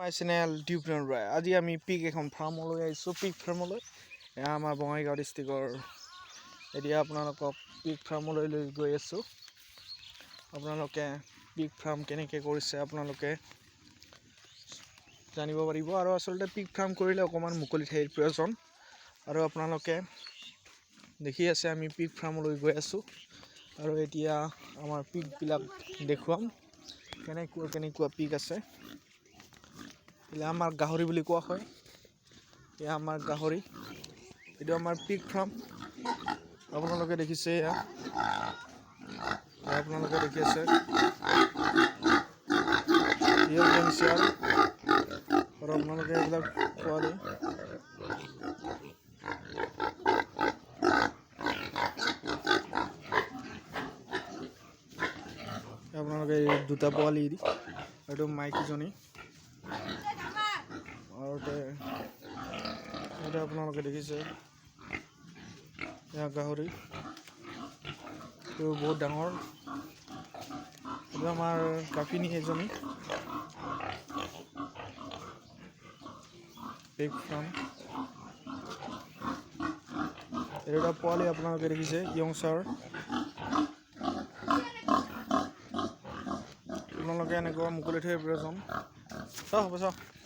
My channel টিউবনৰ পৰা আজি আমি পিক এখন ফাৰ্মলৈ আহিছোঁ। পিক ফাৰ্মলৈ এয়া আমাৰ বঙাইগাঁও ডিষ্ট্ৰিক্টৰ। এতিয়া আপোনালোকক পিক ফাৰ্মলৈ লৈ গৈ আছোঁ। আপোনালোকে পিক ফাৰ্ম কেনেকৈ কৰিছে আপোনালোকে জানিব পাৰিব। আৰু আচলতে পিক ফাৰ্ম কৰিলে অকণমান মুকলি ঠাইৰ প্ৰয়োজন। আৰু আপোনালোকে দেখি আছে আমি পিক ফাৰ্মলৈ গৈ আছোঁ। আৰু এতিয়া আমাৰ পিকবিলাক দেখুৱাম, কেনেকুৱা পিক আছে। এয়া আমাৰ গাহৰি বুলি কোৱা হয়। এয়া আমাৰ গাহৰি, এইটো আমাৰ পিক ফাৰ্ম। আপোনালোকে দেখিছে, আপোনালোকে দেখি আছে আৰু আপোনালোকে এইবিলাক পোৱালি আপোনালোকে দুটা পোৱালি এইটো মাইকীজনী আৰু আপোনালোকে দেখিছে এয়া গাহৰি, এইটো বহুত ডাঙৰ। এইটো আমাৰ কাপিনী এজনী। পিক ফাৰ্ম এইটো এটা পোৱালি আপোনালোকে দেখিছে য়ংচাৰ। আপোনালোকে এনেকুৱা মুকলি ঠাইৰ প্ৰয়োজন। হ'ব চাওক।